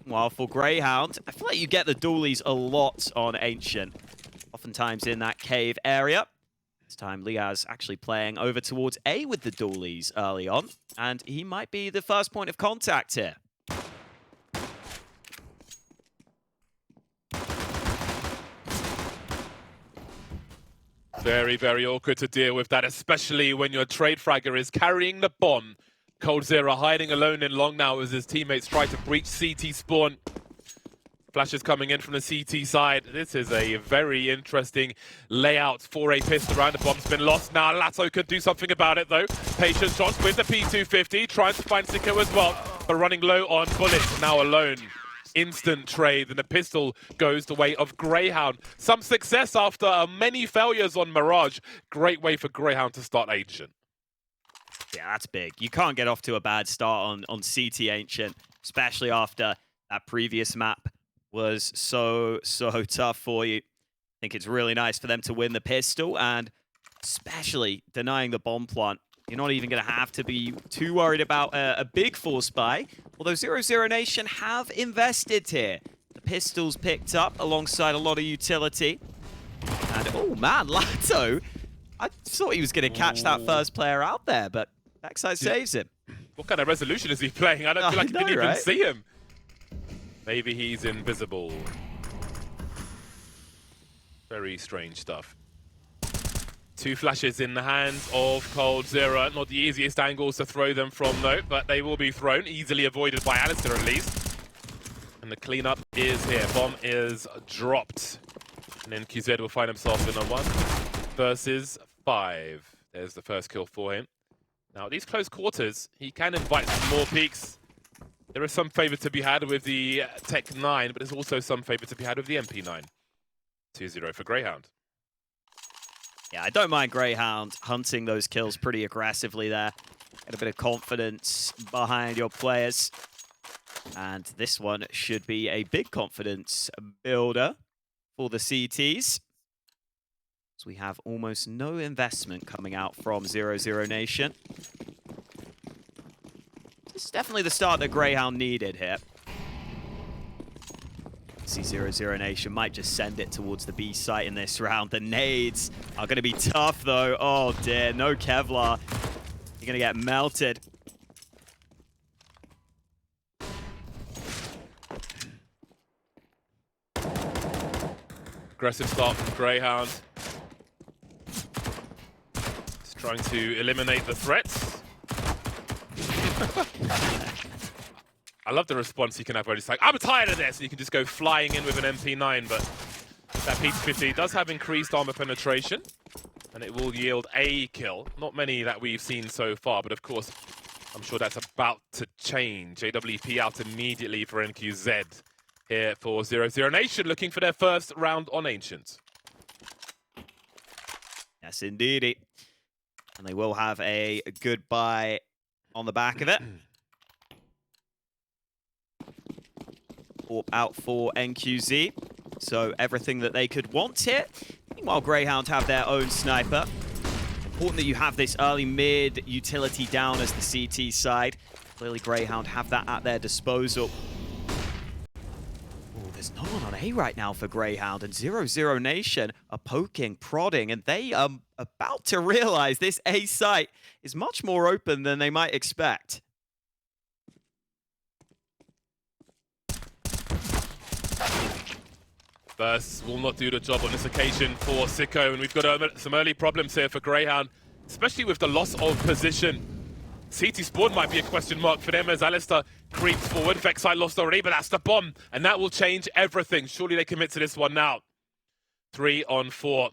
While for Grayhound, I feel like you get the dualies a lot on Ancient. Oftentimes in that cave area. This time Liaz actually playing over towards A with the dualies early on. And he might be the first point of contact here. Very, very awkward to deal with that, especially when your trade fragger is carrying the bomb. coldzera hiding alone in long now as his teammates try to breach CT spawn. Flashes coming in from the CT side. This is a very interesting layout for a pistol round. The bomb's been lost now. latto could do something about it though. Patient shots with the P250, trying to find CSGO as well, but running low on bullets, now alone. Instant trade, and the pistol goes the way of Grayhound. Some success after many failures on Mirage. Great way for Grayhound to start Ancient. Yeah, that's big. You can't get off to a bad start on CT Ancient, especially after that previous map was so tough for you. I think it's really nice for them to win the pistol, and especially denying the bomb plant. You're not even going to have to be too worried about a big force buy, although 00Nation have invested here. The pistol's picked up alongside a lot of utility. And, oh man, latto! I thought he was going to catch that first player out there, but backside saves him. What kind of resolution is he playing? I don't feel like I didn't even see him. Maybe he's invisible. Very strange stuff. Two flashes in the hands of coldzera. Not the easiest angles to throw them from though, but they will be thrown. Easily avoided by aliStair at least. And the cleanup is here. Bomb is dropped. And then QZ will find himself in a 1 versus 5. There's the first kill for him. Now, these close quarters, he can invite some more peeks. There is some favor to be had with the Tech 9, but there's also some favor to be had with the MP9. 2-0 for Grayhound. Yeah, I don't mind Grayhound hunting those kills pretty aggressively there. Get a bit of confidence behind your players. And this one should be a big confidence builder for the CTs. So we have almost no investment coming out from 00Nation. This is definitely the start that Grayhound needed here. See 00Nation might just send it towards the B site in this round. The nades are going to be tough though. Oh dear, no Kevlar. You're going to get melted. Aggressive start from Grayhound. Just trying to eliminate the threats. I love the response you can have where it's like, I'm tired of this! And you can just go flying in with an MP9, but that P250 does have increased armor penetration, and it will yield a kill. Not many that we've seen so far, but of course, I'm sure that's about to change. AWP out immediately for NQZ here for 00Nation, looking for their first round on Ancient. Yes, indeedy. And they will have a goodbye on the back of it. Warp out for NQZ. So everything that they could want here. Meanwhile, Grayhound have their own sniper. Important that you have this early mid utility down as the CT side. Clearly Grayhound have that at their disposal. Oh, there's no one on A right now for Grayhound, and 00Nation are poking, prodding, and they are about to realize this A site is much more open than they might expect. Bursts will not do the job on this occasion for CSGO, and we've got some early problems here for Grayhound, especially with the loss of position. CT spawn might be a question mark for them as aliStair creeps forward. Vexite lost already, but that's the bomb, and that will change everything. Surely they commit to this one now. 3 on 4.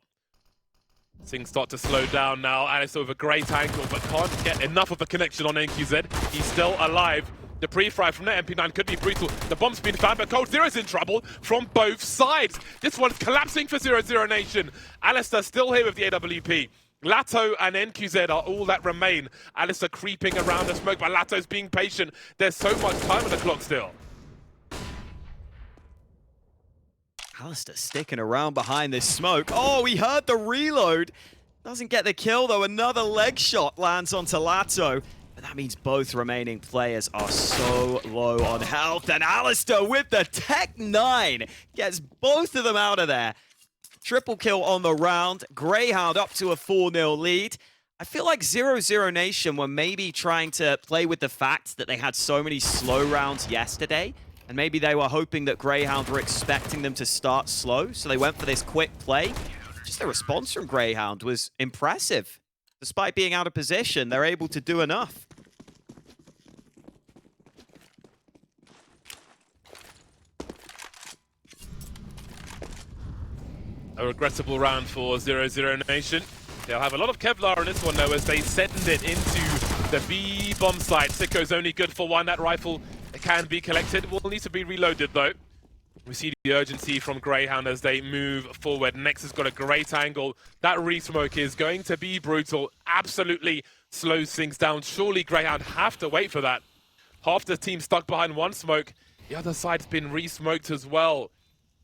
Things start to slow down now. aliStair with a great angle, but can't get enough of a connection on NQZ. He's still alive. The pre-fry from the MP9 could be brutal. The bomb's been found, but coldzera's in trouble from both sides. This one's collapsing for 00Nation. aliStair still here with the AWP. latto and NQZ are all that remain. aliStair creeping around the smoke, but latto's being patient. There's so much time on the clock still. aliStair sticking around behind this smoke. Oh, he heard the reload. Doesn't get the kill, though. Another leg shot lands onto latto. But That means both remaining players are so low on health, and aliStair with the Tech 9 gets both of them out of there. Triple kill on the round. Grayhound up to a 4-0 lead. I feel like 00Nation were maybe trying to play with the fact that they had so many slow rounds yesterday, and maybe they were hoping that Grayhound were expecting them to start slow, so they went for this quick play. Just the response from Grayhound was impressive. Despite being out of position, they're able to do enough. A regrettable round for 00Nation. They'll have a lot of Kevlar on this one, though, as they send it into the B bomb site. Sicko's only good for one. That rifle can be collected. Will need to be reloaded, though. We see the urgency from Grayhound as they move forward. Nex has got a great angle. That re-smoke is going to be brutal. Absolutely slows things down. Surely Grayhound have to wait for that. Half the team stuck behind one smoke. The other side's been re-smoked as well.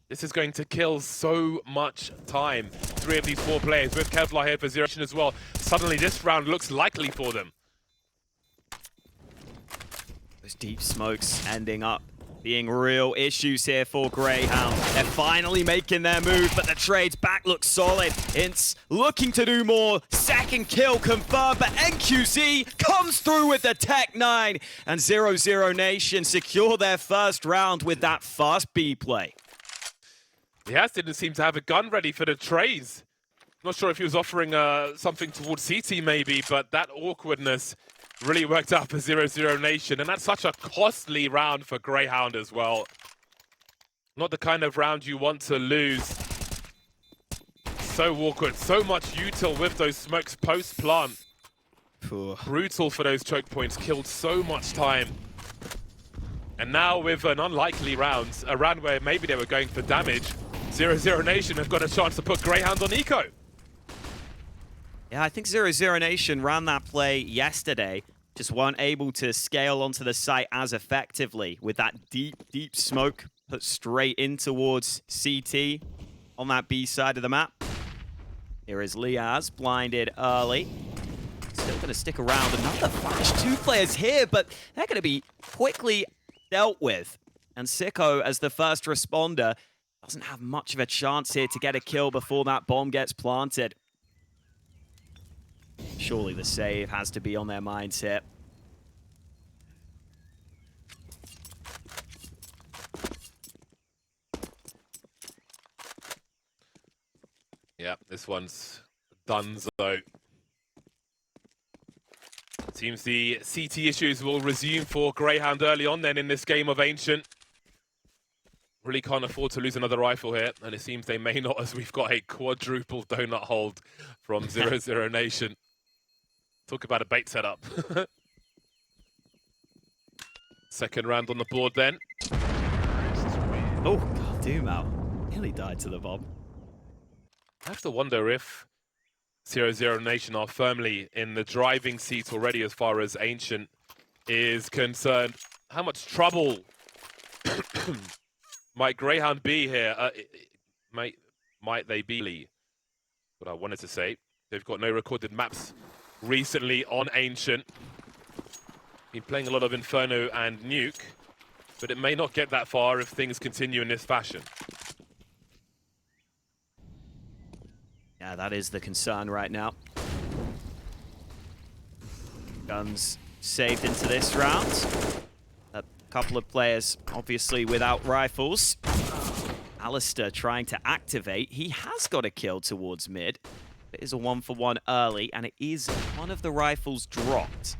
This is going to kill so much time. 3 of these 4 players with Kevlar here for 00Nation as well. Suddenly this round looks likely for them. Those deep smokes ending up being real issues here for Grayhound. They're finally making their move, but the trade's back looks solid. Ints looking to do more. Second kill confirmed, but NQZ comes through with the Tech 9. And 00Nation secure their first round with that fast B play. Liaz didn't seem to have a gun ready for the trays. Not sure if he was offering something towards CT maybe, but that awkwardness really worked out for 00Nation, and that's such a costly round for Grayhound as well. Not the kind of round you want to lose. So awkward, so much util with those smokes post-plant. Brutal for those choke points, killed so much time. And now with an unlikely round, a round where maybe they were going for damage, 00Nation have got a chance to put Grayhound on eco. Yeah, I think 00Nation ran that play yesterday, just weren't able to scale onto the site as effectively with that deep smoke put straight in towards CT on that B side of the map. Here is Liaz, blinded early. Still going to stick around. Another flash, 2 players here, but they're going to be quickly dealt with. And Sicko, as the first responder, doesn't have much of a chance here to get a kill before that bomb gets planted. Surely the save has to be on their minds here. Yeah, this one's donezo. Seems the CT issues will resume for Grayhound early on then in this game of Ancient. Really can't afford to lose another rifle here, and it seems they may not, as we've got a quadruple donut hold from 00Nation. Talk about a bait setup. Second round on the board then. Oh, God, Doomao nearly died to the bomb. I have to wonder if 00Nation are firmly in the driving seat already as far as Ancient is concerned. How much trouble might Grayhound be here? Might they be? What I wanted to say. They've got no recorded maps recently on Ancient. Been playing a lot of Inferno and Nuke, but it may not get that far if things continue in this fashion. Yeah, that is the concern right now. Guns saved into this round. A couple of players obviously without rifles. aliStair trying to activate. He has got a kill towards mid. It is a 1-for-1 early, and it is one of the rifles dropped.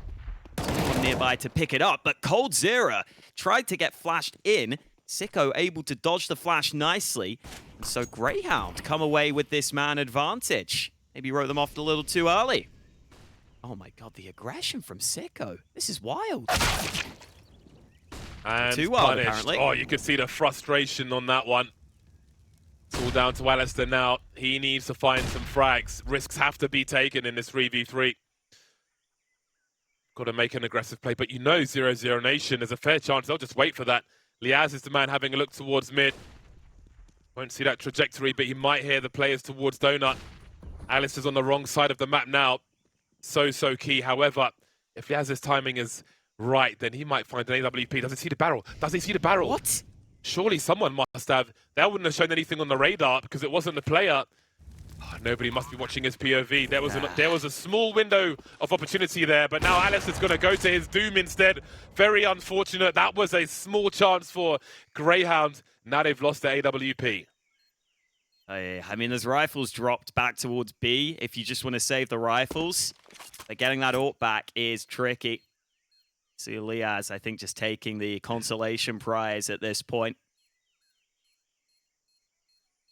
Someone nearby to pick it up, but coldzera tried to get flashed in. Sicko able to dodge the flash nicely. And so Grayhound come away with this man advantage. Maybe wrote them off a little too early. Oh my God, the aggression from Sicko. This is wild. And too wild, punished. apparently. Oh, you could see the frustration on that one. It's all down to aliStair now. He needs to find some frags. Risks have to be taken in this 3v3. Got to make an aggressive play, but you know 00Nation, there's a fair chance they'll just wait for that. Liaz is the man having a look towards mid. Won't see that trajectory, but he might hear the players towards Donut. aliStair's on the wrong side of the map now. So key. However, if Liaz's timing is right, then he might find an AWP. Does he see the barrel? Does he see the barrel? What? Surely someone must have. That wouldn't have shown anything on the radar because it wasn't the player. Oh, nobody must be watching his POV. There was a small window of opportunity there, but now aliStair is going to go to his doom instead. Very unfortunate. That was a small chance for Grayhound. Now they've lost their AWP. I mean, there's rifles dropped back towards B. If you just want to save the rifles, but getting that AWP back is tricky. See Liaz, I think, just taking the consolation prize at this point.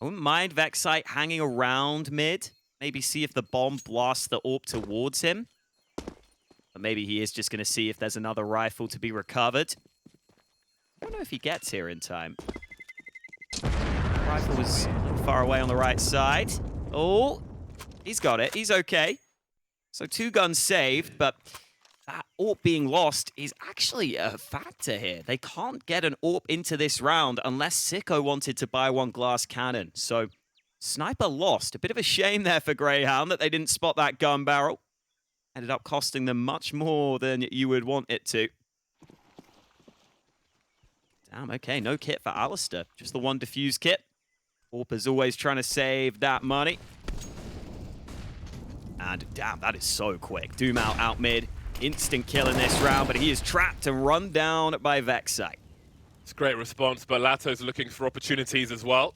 I wouldn't mind Vexite hanging around mid. Maybe see if the bomb blasts the AWP towards him. But maybe he is just going to see if there's another rifle to be recovered. I don't know if he gets here in time. Rifle was a little far away on the right side. Oh, he's got it. He's okay. So 2 guns saved, but that AWP being lost is actually a factor here. They can't get an AWP into this round unless Sicko wanted to buy 1 glass cannon. So Sniper lost. A bit of a shame there for Grayhound that they didn't spot that gun barrel. Ended up costing them much more than you would want it to. Damn, okay, no kit for aliStair. Just the 1 defuse kit. AWP is always trying to save that money. And damn, that is so quick. Doom out mid. Instant kill in this round, but he is trapped and run down by Vexite. It's a great response, but latto's looking for opportunities as well.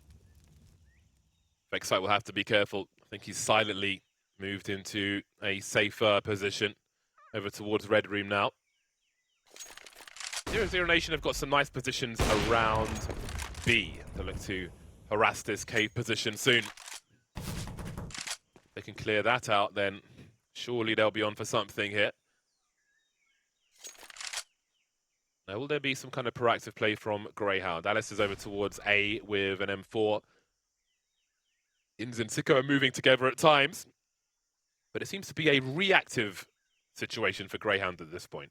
Vexite will have to be careful. I think he's silently moved into a safer position over towards Red Room now. 00Nation have got some nice positions around B. They'll look to harass this cave position soon. If they can clear that out, then surely they'll be on for something here. Now, will there be some kind of proactive play from Grayhound? aliStair is over towards A with an M4. Ins and Sicko are moving together at times, but it seems to be a reactive situation for Grayhound at this point.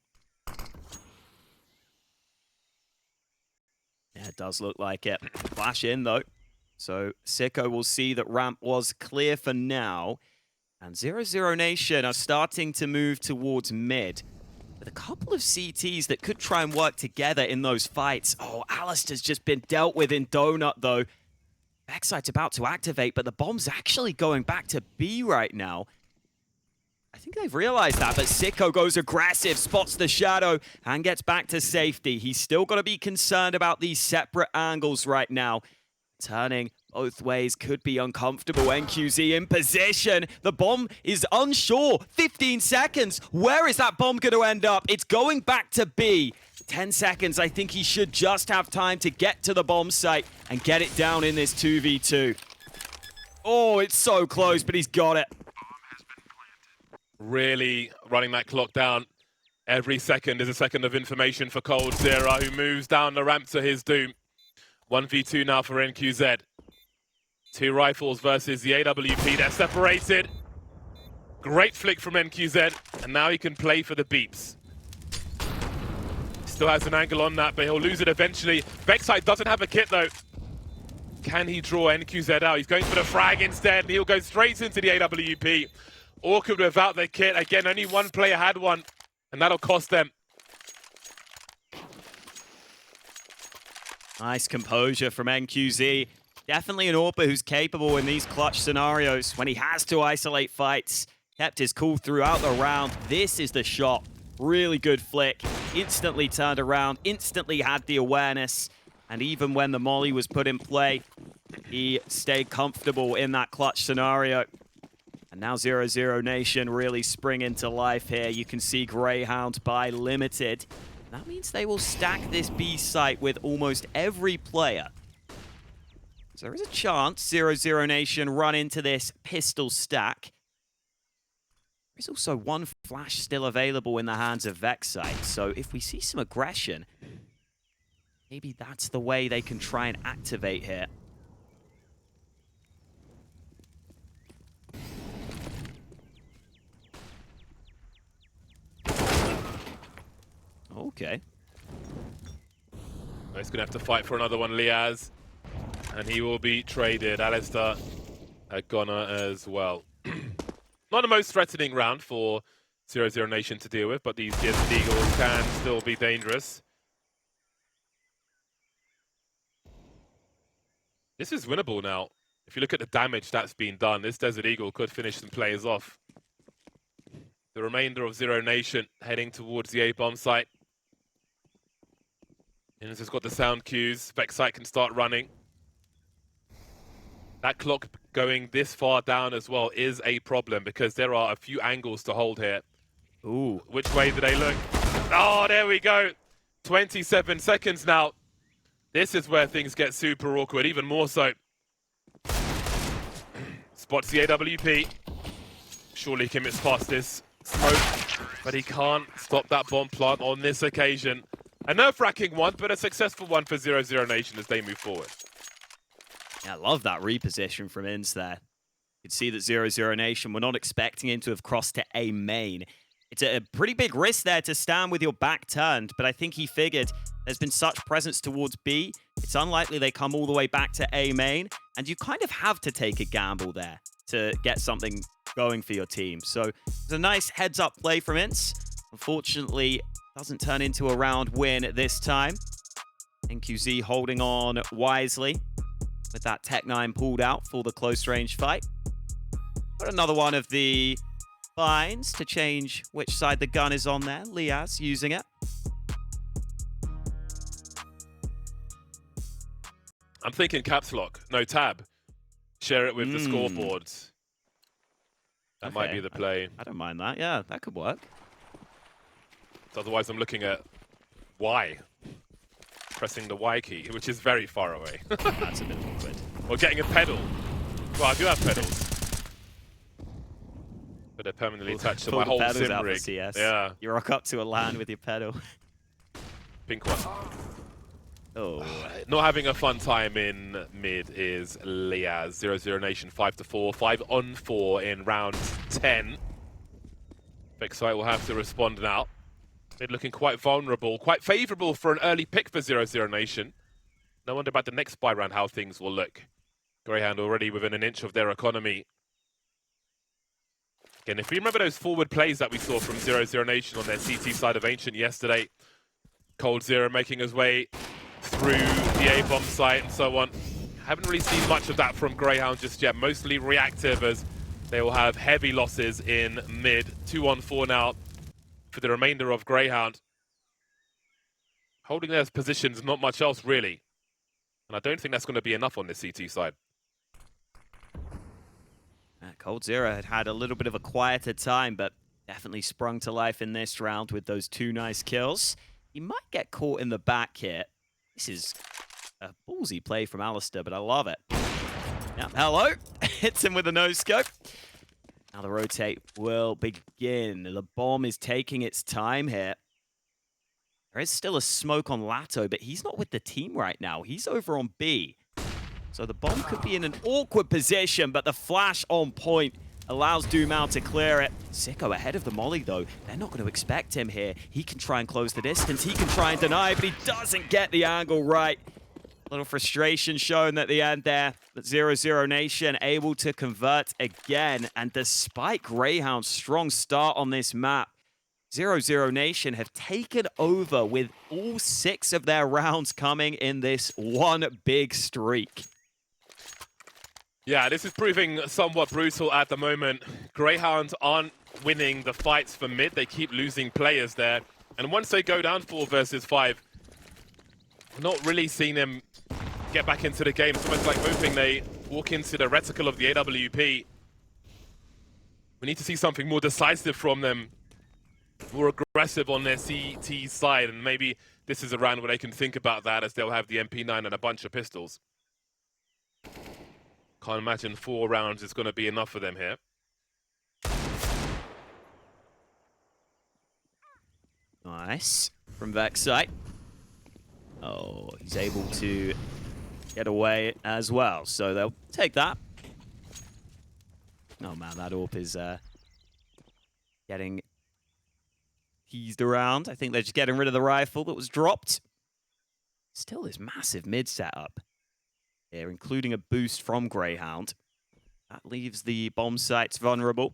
Yeah, it does look like it. Flash in, though. So Sicko will see that ramp was clear for now. And 00Nation are starting to move towards mid. With a couple of CTs that could try and work together in those fights. Oh, aliStair's just been dealt with in Donut, though. Vexite's about to activate, but the bomb's actually going back to B right now. I think they've realized that, but Sicko goes aggressive, spots the shadow, and gets back to safety. He's still got to be concerned about these separate angles right now. Turning both ways could be uncomfortable. NQZ in position. The bomb is unsure. 15 seconds. Where is that bomb going to end up? It's going back to B. 10 seconds. I think he should just have time to get to the bomb site and get it down in this 2v2. Oh, it's so close, but he's got it. Really running that clock down. Every second is a second of information for coldzera, who moves down the ramp to his doom. 1v2 now for NQZ. 2 rifles versus the AWP. They're separated. Great flick from NQZ, and now he can play for the beeps. Still has an angle on that, but he'll lose it eventually. Vexite doesn't have a kit, though. Can he draw NQZ out? He's going for the frag instead, and he'll go straight into the AWP. Awkward without the kit. Again, only 1 player had one, and that'll cost them. Nice composure from NQZ. Definitely an AWPer who's capable in these clutch scenarios when he has to isolate fights. Kept his cool throughout the round. This is the shot. Really good flick. Instantly turned around. Instantly had the awareness. And even when the molly was put in play, he stayed comfortable in that clutch scenario. And now 00Nation really spring into life here. You can see Grayhound by limited. That means they will stack this B site with almost every player. So there is a chance 00Nation run into this pistol stack. There's also 1 flash still available in the hands of Vexite. So if we see some aggression, maybe that's the way they can try and activate here. Okay. He's going to have to fight for another one, Liaz. And he will be traded. aliStair a goner as well. Not the most threatening round for 00Nation to deal with, but these Desert Eagles can still be dangerous. This is winnable now. If you look at the damage that's been done, this Desert Eagle could finish some players off. The remainder of 00Nation heading towards the A-bomb site. Innes has got the sound cues. Vexite can start running. That clock going this far down as well is a problem because there are a few angles to hold here. Ooh. Which way do they look? Oh, there we go. 27 seconds now. This is where things get super awkward, even more so. Spots the AWP. Surely he can miss past this smoke, but he can't stop that bomb plant on this occasion. A nerve-wracking one, but a successful one for 00Nation as they move forward. Yeah, I love that reposition from Inns there. You could see that 00Nation were not expecting him to have crossed to A main. It's a pretty big risk there to stand with your back turned, but I think he figured there's been such presence towards B, it's unlikely they come all the way back to A main, and you kind of have to take a gamble there to get something going for your team. So it's a nice heads-up play from Inns. Unfortunately, doesn't turn into a round win this time. NQZ holding on wisely with that Tech-9 pulled out for the close-range fight. Got another one of the binds to change which side the gun is on there. Liaz using it. I'm thinking caps lock, no tab. Share it with the scoreboards. That might be the play. I don't mind that. Yeah, that could work. Otherwise, I'm looking at Y. Pressing the Y key, which is very far away. That's a bit awkward. Or getting a pedal. Well, I do have pedals. But they're permanently attached to my whole sim rig. CS. Yeah. You rock up to a LAN with your pedal. Pink one. Oh. Not having a fun time in mid is Liaz. 00Nation 5-4. 5-on-4 in round 10. Vexite will have to respond now. Mid looking quite vulnerable, quite favourable for an early pick for 00Nation. No wonder about the next buy round how things will look. Grayhound already within an inch of their economy. Again, if we remember those forward plays that we saw from 00Nation on their CT side of Ancient yesterday, coldzera making his way through the A-bomb site and so on. Haven't really seen much of that from Grayhound just yet. Mostly reactive as they will have heavy losses in mid. 2-on-4 now for the remainder of Grayhound. Holding their positions, not much else really. And I don't think that's going to be enough on the CT side. coldzera had had a little bit of a quieter time, but definitely sprung to life in this round with those 2 nice kills. He might get caught in the back here. This is a ballsy play from aliStair, but I love it. Yeah, hello. Hits him with a no-scope. Now the rotate will begin. The bomb is taking its time here. There is still a smoke on latto, but he's not with the team right now. He's over on B. So the bomb could be in an awkward position, but the flash on point allows Doomau to clear it. Sicko ahead of the molly, though. They're not going to expect him here. He can try and close the distance. He can try and deny, but he doesn't get the angle right. A little frustration shown at the end there. But 00Nation able to convert again. And despite Grayhound's strong start on this map, 00Nation have taken over with all 6 of their rounds coming in this one big streak. Yeah, this is proving somewhat brutal at the moment. Grayhound aren't winning the fights for mid. They keep losing players there. And once they go down 4 versus 5, not really seeing them get back into the game. It's almost like hoping they walk into the reticle of the AWP. We need to see something more decisive from them, more aggressive on their CT side. And maybe this is a round where they can think about that as they'll have the MP9 and a bunch of pistols. Can't imagine 4 rounds is going to be enough for them here. Nice. From Vexite. Oh, he's able to get away as well. So they'll take that. Oh man, that AWP is getting teased around. I think they're just getting rid of the rifle that was dropped. Still this massive mid setup here, including a boost from Grayhound. That leaves the bomb sites vulnerable.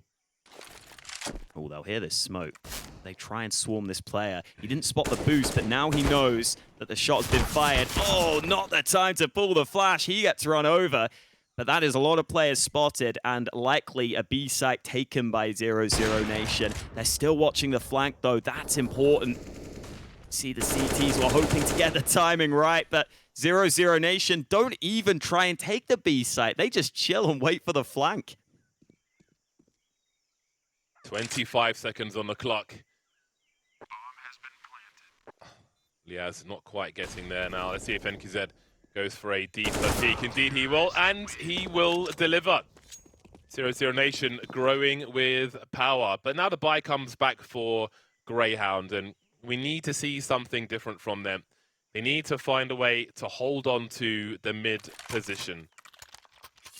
Oh, they'll hear this smoke. They try and swarm this player. He didn't spot the boost, but now he knows that the shot's been fired. Oh, not the time to pull the flash. He gets run over. But that is a lot of players spotted and likely a B site taken by 00Nation. They're still watching the flank, though. That's important. See, the CTs were hoping to get the timing right, but 00Nation don't even try and take the B site. They just chill and wait for the flank. 25 seconds on the clock. Liaz not quite getting there now. Let's see if NQZ goes for a deeper peek. Indeed he will, and he will deliver. 00Nation growing with power. But now the buy comes back for Grayhound, and we need to see something different from them. They need to find a way to hold on to the mid position.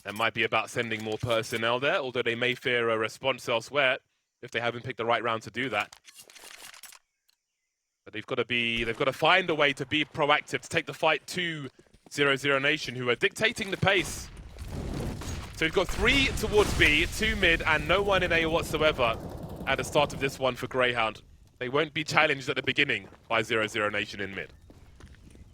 That might be about sending more personnel there, although they may fear a response elsewhere if they haven't picked the right round to do that. But they've got to find a way to be proactive, to take the fight to 00Nation, who are dictating the pace. So we've got 3 towards B, 2 mid, and no one in A whatsoever at the start of this one for Grayhound. They won't be challenged at the beginning by 00Nation in mid.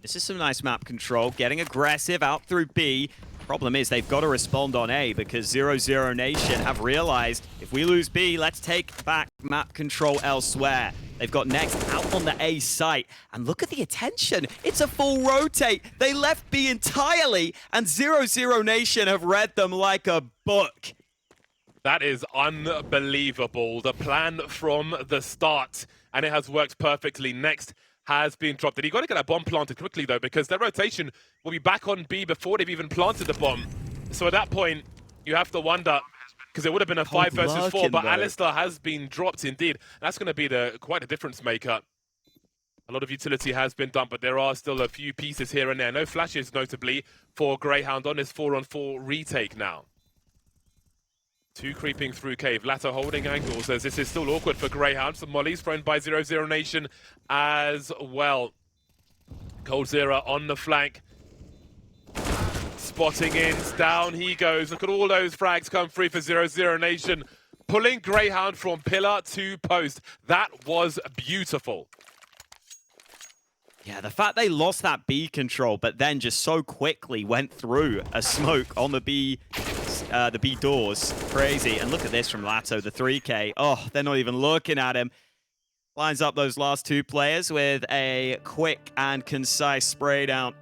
This is some nice map control, getting aggressive out through B. Problem is they've got to respond on A because 00Nation have realized if we lose B, let's take back map control elsewhere. They've got next out on the A site. And look at the attention. It's a full rotate. They left B entirely, and 00Nation have read them like a book. That is unbelievable. The plan from the start, and it has worked perfectly. Next has been dropped. And you've got to get that bomb planted quickly, though, because their rotation will be back on B before they've even planted the bomb. So at that point, you have to wonder, because it would have been a 5 versus 4, but aliStair has been dropped indeed. That's going to be quite a difference maker. A lot of utility has been done, but there are still a few pieces here and there. No flashes, notably, for Grayhound on his 4-on-4 retake now. 2 creeping through cave. latto holding angles as this is still awkward for Grayhound. Some mollies thrown by 00Nation as well. coldzera on the flank. Spotting in, down he goes. Look at all those frags come free for 00Nation. Pulling Grayhound from pillar to post. That was beautiful. Yeah, the fact they lost that B control, but then just so quickly went through a smoke on the B doors. Crazy. And look at this from latto, the 3K. Oh, they're not even looking at him. Lines up those last 2 players with a quick and concise spray down.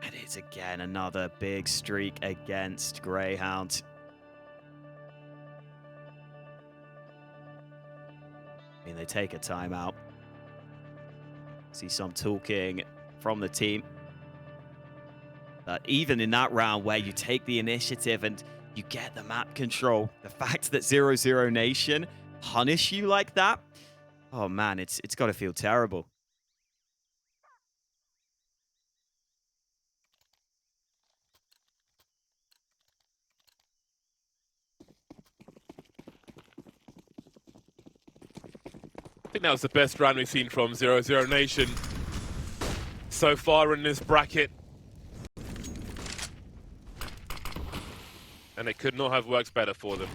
And it's again another big streak against Grayhound. I mean, they take a timeout. See some talking from the team. But even in that round where you take the initiative and you get the map control, the fact that 00Nation punish you like that, oh man, it's got to feel terrible. I think that was the best round we've seen from 00Nation so far in this bracket. And it could not have worked better for them.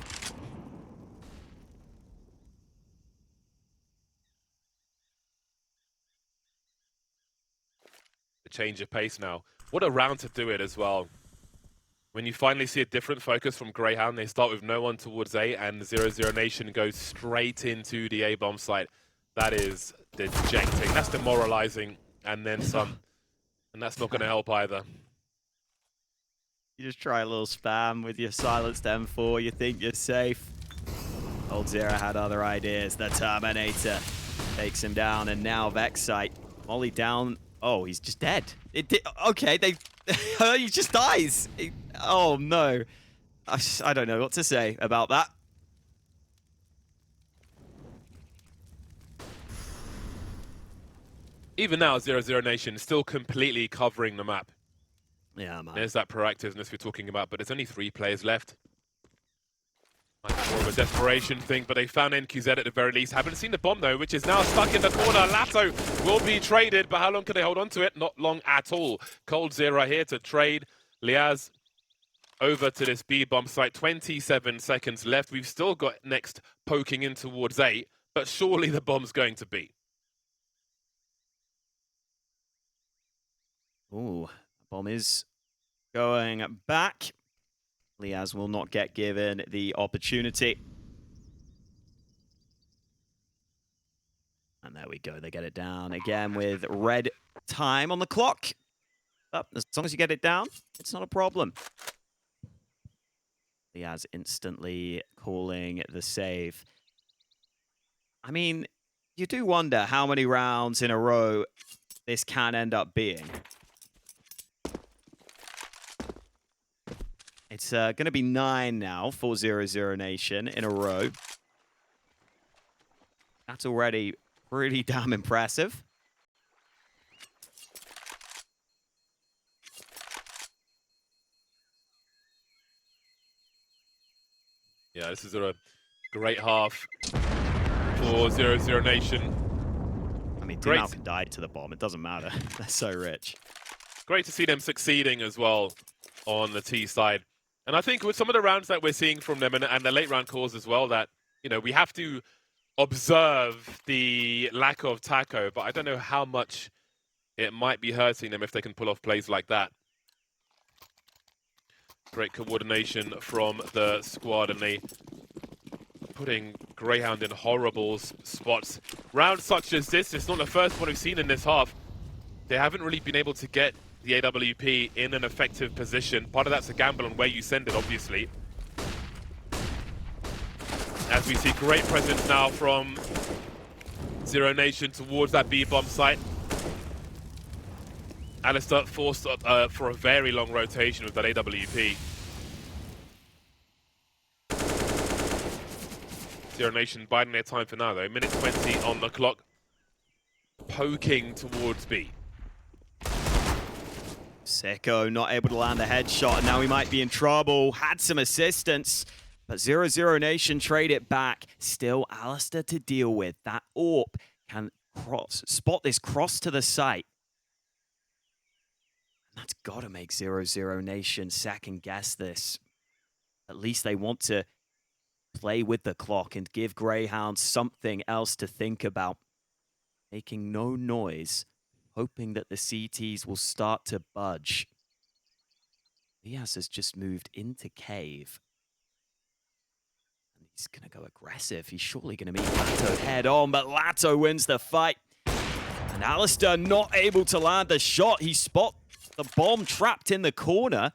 The change of pace now. What a round to do it as well. When you finally see a different focus from Grayhound, they start with no one towards A, and 00Nation goes straight into the A bomb site. That is dejecting. That's demoralizing, and then some. And that's not going to help either. You just try a little spam with your silenced M4, you think you're safe. coldzera had other ideas. The Terminator takes him down, and now Vexite. Molly down. Oh, he's just dead. Okay, he just dies. Oh, no. I don't know what to say about that. Even now, 00Nation still completely covering the map. Yeah, man. There's that proactiveness we're talking about, but there's only 3 players left. Might be more of a desperation thing, but they found NQZ at the very least. Haven't seen the bomb, though, which is now stuck in the corner. latto will be traded, but how long can they hold on to it? Not long at all. coldzera here to trade. Liaz over to this B bomb site. 27 seconds left. We've still got next poking in towards A, but surely the bomb's going to B. Ooh, bomb is going back. Liaz will not get given the opportunity. And there we go. They get it down again with red time on the clock. But as long as you get it down, it's not a problem. Liaz instantly calling the save. I mean, you do wonder how many rounds in a row this can end up being. It's going to be 9 now for 00Nation in a row. That's already pretty damn impressive. Yeah, this is a great half for 00Nation. I mean, Dimao can die to the bomb. It doesn't matter. They're so rich. Great to see them succeeding as well on the T side. And I think with some of the rounds that we're seeing from them and the late round calls as well, that, you know, we have to observe the lack of taco, but I don't know how much it might be hurting them if they can pull off plays like that. Great coordination from the squad, and they putting Grayhound in horrible spots. Rounds such as this, it's not the first one we've seen in this half. They haven't really been able to get the AWP in an effective position. Part of that's a gamble on where you send it, obviously. As we see great presence now from 00Nation towards that B-bomb site. aliStair forced for a very long rotation with that AWP. 00Nation biding their time for now, though. Minute 20 on the clock. Poking towards B. Sicko not able to land a headshot, and now he might be in trouble. Had some assistance, but 00Nation trade it back. Still aliStair to deal with. That AWP can spot this cross to the site. And that's got to make 00Nation second guess this. At least they want to play with the clock and give Grayhound something else to think about. Making no noise, hoping that the CTs will start to budge. Liaz has just moved into cave. And he's going to go aggressive. He's surely going to meet latto head on, but latto wins the fight. And aliStair not able to land the shot. He spots the bomb trapped in the corner.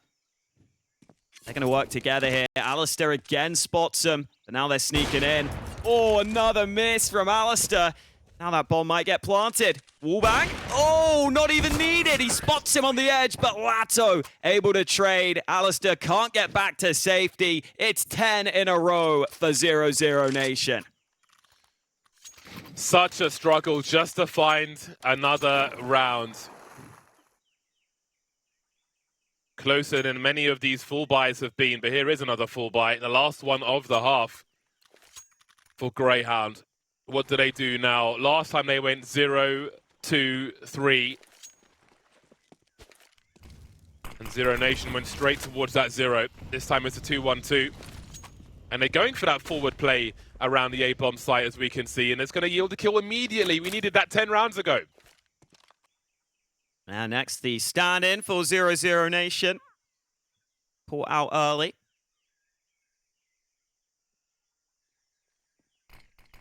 They're going to work together here. aliStair again spots him, but now they're sneaking in. Oh, another miss from aliStair. Now that bomb might get planted. Wallbang. Oh, not even needed. He spots him on the edge, but latto able to trade. aliStair can't get back to safety. It's 10 in a row for 00Nation. Such a struggle just to find another round. Closer than many of these full buys have been, but here is another full buy. The last one of the half for Grayhound. What do they do now? Last time they went 0, 2, 3. And 00Nation went straight towards that 0. This time it's a 2-1-2. And they're going for that forward play around the A-bomb site, as we can see. And it's going to yield a kill immediately. We needed that 10 rounds ago. Now next, the stand-in for 00Nation. Pull out early.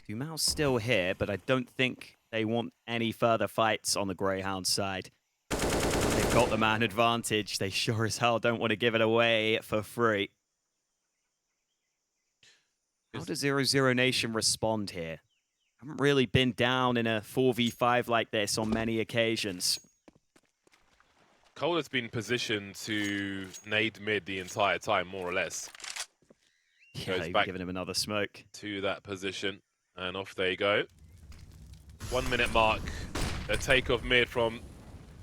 Dumao's still here, but I don't think they want any further fights on the Grayhound side. They've got the man advantage. They sure as hell don't want to give it away for free. How does 00Nation respond here? Haven't really been down in a 4v5 like this on many occasions. Cole has been positioned to nade mid the entire time, more or less. Yeah, Goes back giving him another smoke. To that position. And off they go. 1 minute mark. A take of mid from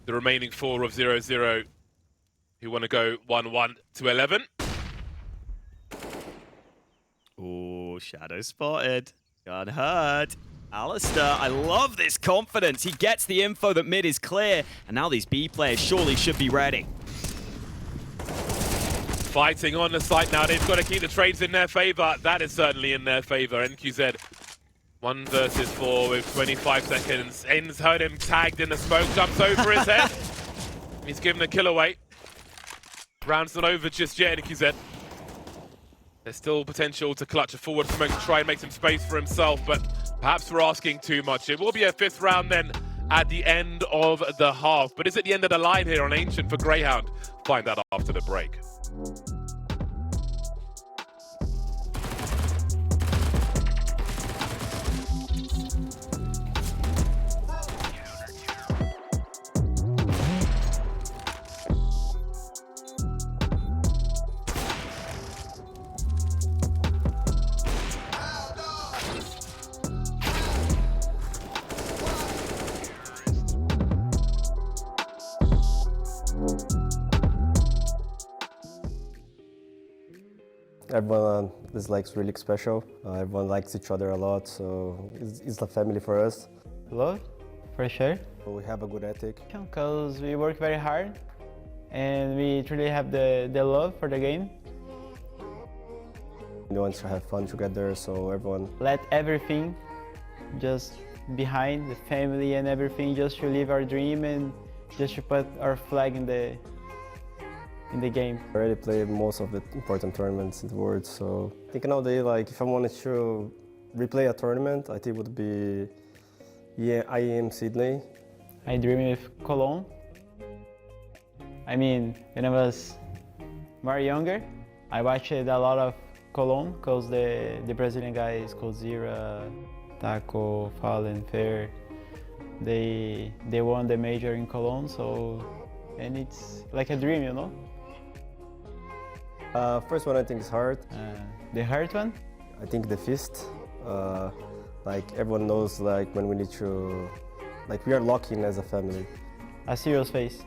the remaining 4 of 00, who want to go 1-1 to 11. Ooh, shadow spotted. Got hurt. aliStair, I love this confidence. He gets the info that mid is clear, and now these B players surely should be ready. fighting on the site now. They've got to keep the trades in their favor. That is certainly in their favor. NQZ 1 versus 4 with 25 seconds. Ins heard him tagged in the smoke, jumps over his head. He's given the kill away. Round's not over just yet, NQZ. There's still potential to clutch a forward smoke to try and make some space for himself, but perhaps we're asking too much. It will be a 5th round then at the end of the half. But is it the end of the line here on Ancient for Grayhound? Find out after the break. Everyone is really special. Everyone likes each other a lot, so it's a family for us. Love, for sure. We have a good ethic. Because we work very hard and we truly have the love for the game. We want to have fun together, so everyone... Let everything just behind, the family and everything, just to live our dream and just to put our flag in the game. I already played most of the important tournaments in the world, so I think nowadays, if I wanted to replay a tournament, I think it would be IEM Sydney. I dream with Cologne. I mean, when I was more younger, I watched a lot of Cologne because the Brazilian guys, coldzera, Taco, Fallen, Fair, they won the major in Cologne, so, and it's like a dream, you know? First one I think is hard. The hard one? I think the fist. Everyone knows when we need to, we are locked in as a family. I see your face.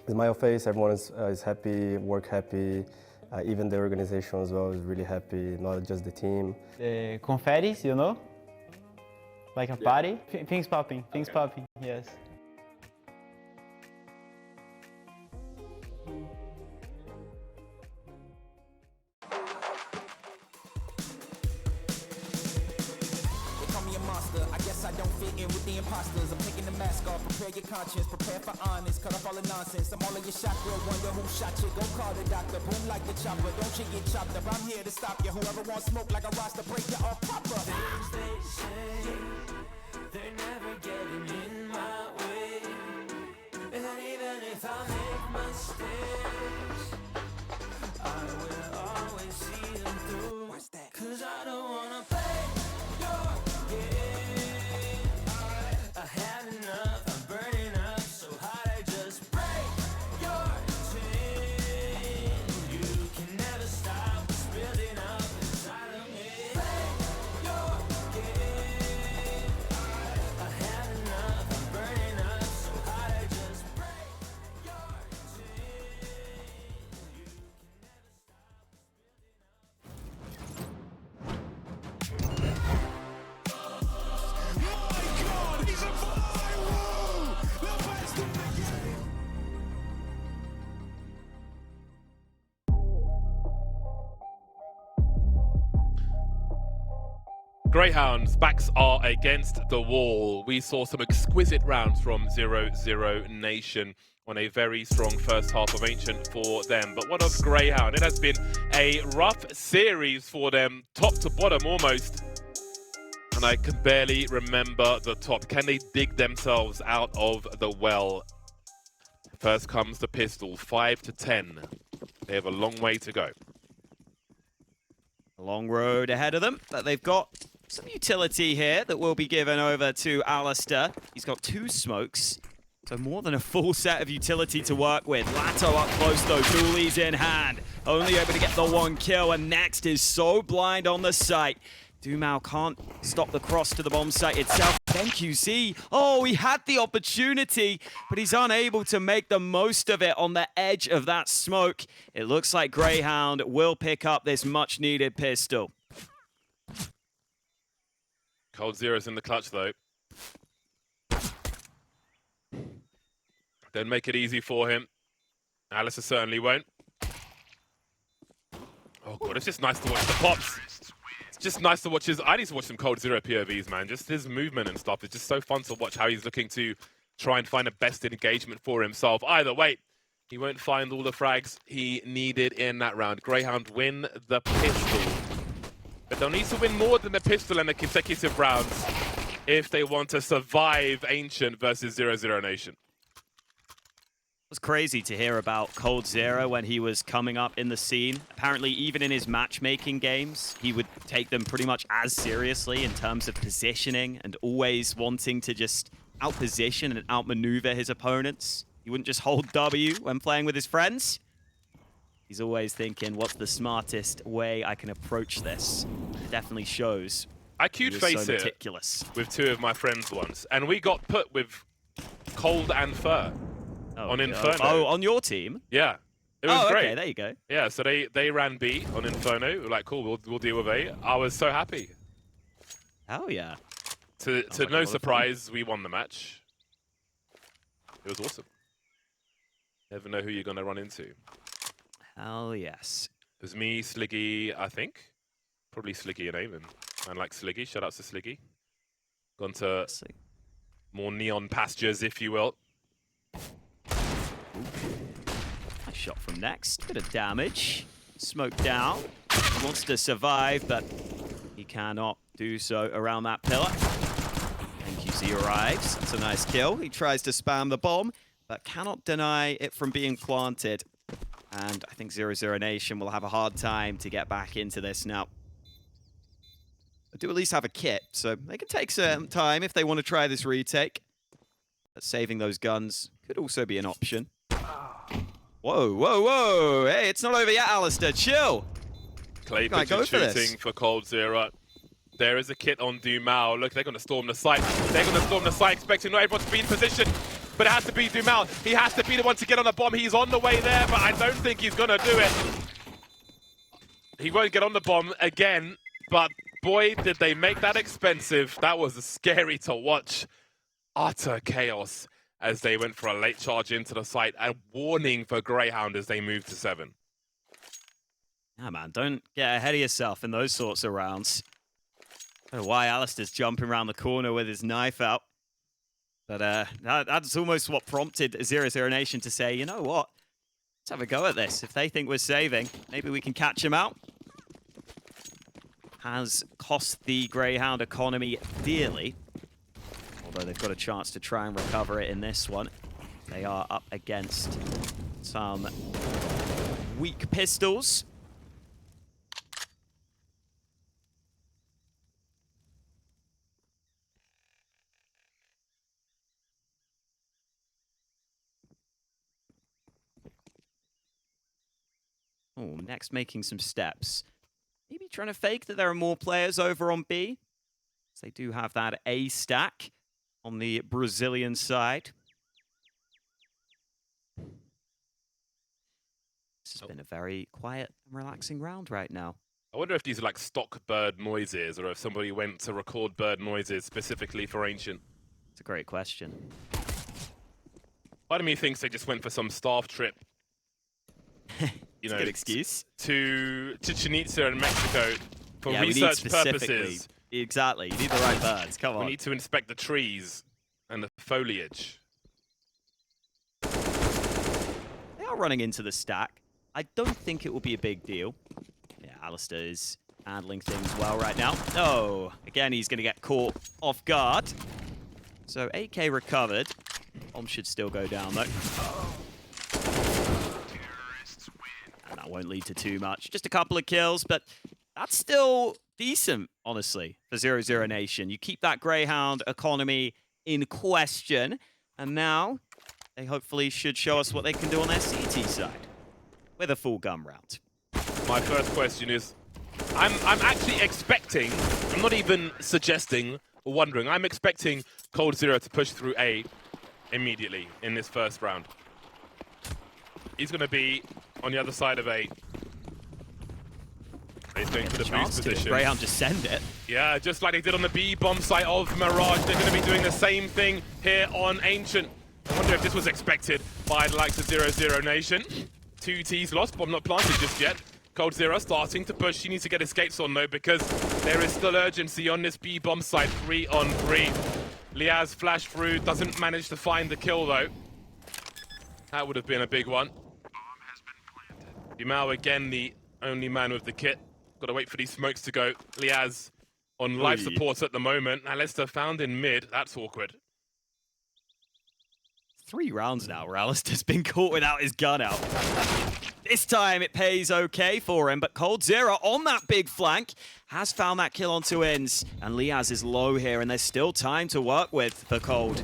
It's my face, everyone is happy, work happy. Even the organization as well is really happy, not just the team. The confettis, you know? Like a party. Things popping, yes. I guess I don't fit in with the imposters. I'm taking the mask off, prepare your conscience, prepare for honest, cut off all the nonsense. I'm all in your chakra, wonder who shot you. Go call the doctor, boom like the chopper. Don't you get chopped up, I'm here to stop you. Whoever wants smoke like a roster, break you off proper. Things they say, they're never getting in my way. And even if I make mistakes, I will always see them through. What's that? Cause I don't wanna play your game. I had enough, I'm burning up so hot I just break your chain. You can never stop what's building up inside of me. Play your game. I had enough, I'm burning up so hot I just break your chain. You can never Greyhound's backs are against the wall. We saw some exquisite rounds from 00Nation on a very strong first half of Ancient for them. But what of Greyhound? It has been a rough series for them, top to bottom almost. And I can barely remember the top. Can they dig themselves out of the well? First comes the pistol, 5 to 10. They have a long way to go. A long road ahead of them, but they've got some utility here that will be given over to aliStair. He's got 2 smokes, so more than a full set of utility to work with. Latto up close though, dualies in hand. Only able to get the 1 kill, and Next is so blind on the site. Dumao can't stop the cross to the bomb site itself. Then QC, oh, he had the opportunity, but he's unable to make the most of it on the edge of that smoke. It looks like Grayhound will pick up this much-needed pistol. coldzera's in the clutch though. Don't make it easy for him. aliStair certainly won't. Oh god, it's just nice to watch the pops. It's just nice to watch his... I need to watch some coldzera POVs, man. Just his movement and stuff. It's just so fun to watch how he's looking to try and find a best engagement for himself. Either way, he won't find all the frags he needed in that round. Grayhound win the pistol. But they'll need to win more than the pistol in the consecutive rounds if they want to survive Ancient versus 00Nation. It was crazy to hear about coldzera when he was coming up in the scene. Apparently, even in his matchmaking games, he would take them pretty much as seriously in terms of positioning and always wanting to just outposition and outmaneuver his opponents. He wouldn't just hold W when playing with his friends. He's always thinking, what's the smartest way I can approach this? Definitely shows. I queued face so it meticulous. with 2 of my friends once, and we got put with Cold and Fur on Inferno. Oh, on your team? Yeah, it was great. Okay, there you go. Yeah, so they ran B on Inferno. We were like, cool, we'll deal with A. I was so happy. Hell yeah. To no surprise, we won the match. It was awesome. Never know who you're going to run into. Hell yes. It was me, Sliggy, I think. Probably Sliggy and Eamon. And like Sliggy, shout outs to Sliggy. Gone to more neon pastures, if you will. Nice shot from next. Bit of damage. Smoke down. He wants to survive, but he cannot do so around that pillar. NQC arrives. That's a nice kill. He tries to spam the bomb, but cannot deny it from being planted. And I think 00Nation will have a hard time to get back into this now. I do at least have a kit, so they can take some time if they want to try this retake. But saving those guns could also be an option. Whoa, whoa, whoa! Hey, it's not over yet, aliStair. Chill! Clay pigeon shooting for coldzera. There is a kit on Dumal. Look, they're going to storm the site. They're going to storm the site, expecting not everyone to be in position. But it has to be Dumal. He has to be the one to get on the bomb. He's on the way there, but I don't think he's going to do it. He won't get on the bomb again, but boy, did they make that expensive. That was scary to watch. Utter chaos as they went for a late charge into the site. A warning for Grayhound as they move to 7. Yeah, man, don't get ahead of yourself in those sorts of rounds. I don't know why aliStair's jumping around the corner with his knife out. But that's almost what prompted 00Nation to say, you know what? Let's have a go at this. If they think we're saving, maybe we can catch them out. Has cost the Grayhound economy dearly. Although they've got a chance to try and recover it in this one. They are up against some weak pistols. Oh, next making some steps. Maybe trying to fake that there are more players over on B. So they do have that A stack on the Brazilian side. This has been a very quiet and relaxing round right now. I wonder if these are like stock bird noises or if somebody went to record bird noises specifically for Ancient. It's a great question. Part of me thinks they just went for some staff trip. You know, good excuse. To Chinitza in Mexico for yeah, research purposes. Exactly. You need the right birds. Come on. We need to inspect the trees and the foliage. They are running into the stack. I don't think it will be a big deal. Yeah, aliStair is handling things well right now. Oh, again, he's going to get caught off guard. So AK recovered. Bomb should still go down, though. And that won't lead to too much. Just a couple of kills, but that's still decent, honestly, for 00Nation. You keep that Grayhound economy in question, and now they hopefully should show us what they can do on their CT side with a full gun round. My first question is, I'm actually expecting, I'm not even suggesting or wondering, I'm expecting coldzera to push through A immediately in this first round. He's going to be on the other side of A. He's going for the boost position. Grayhound just send it. Yeah, just like they did on the B bomb site of Mirage, they're going to be doing the same thing here on Ancient. I wonder if this was expected by the likes of 00Nation. 2 T's lost, bomb not planted just yet. coldzera starting to push. He needs to get escapes on though, because there is still urgency on this B bomb side. 3-on-3. liaz flash through, doesn't manage to find the kill though. That would have been a big one. Dumao again, the only man with the kit. Got to wait for these smokes to go. liaz on life support at the moment. aliStair found in mid. That's awkward. 3 rounds now where aliStair's been caught without his gun out. This time it pays okay for him, but coldzera on that big flank has found that kill onto Inns, and liaz is low here, and there's still time to work with for Cold.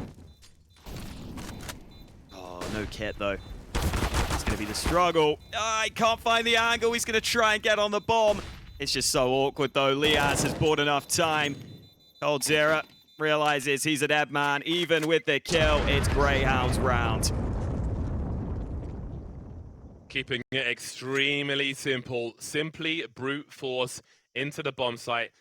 Oh, no kit though. It's going to be the struggle. He can't find the angle. He's going to try and get on the bomb. It's just so awkward though. liaz has bought enough time. coldzera realizes he's a dead man. Even with the kill, it's Grayhound's round. Keeping it extremely simple. Simply brute force into the bomb site.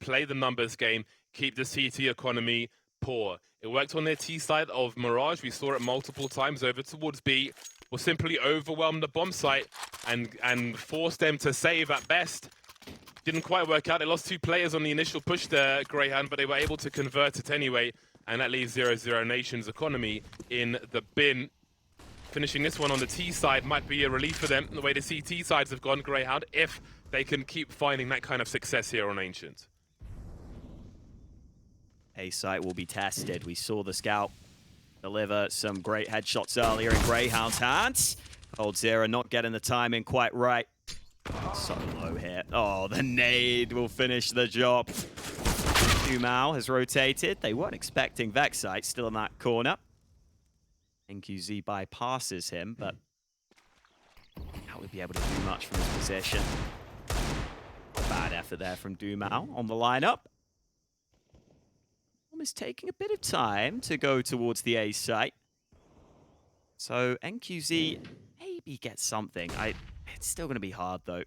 Play the numbers game. Keep the CT economy poor. It worked on their T side of Mirage. We saw it multiple times over towards B. Will simply overwhelm the bomb site and force them to save at best. Didn't quite work out. They lost 2 players on the initial push there, Grayhound, but they were able to convert it anyway. And that leaves 00Nation's economy in the bin. Finishing this one on the T side might be a relief for them, the way the CT sides have gone, Grayhound, if they can keep finding that kind of success here on Ancient. A site will be tested. We saw the scout deliver some great headshots earlier in Grayhound's hands. coldzera not getting the timing quite right. So low here. Oh, the nade will finish the job. Dumao has rotated. They weren't expecting Vexite still in that corner. NQZ bypasses him, but that would be able to do much from his position. Bad effort there from Dumao on the lineup. Almost taking a bit of time to go towards the A site. So NQZ maybe gets something. It's still going to be hard, though.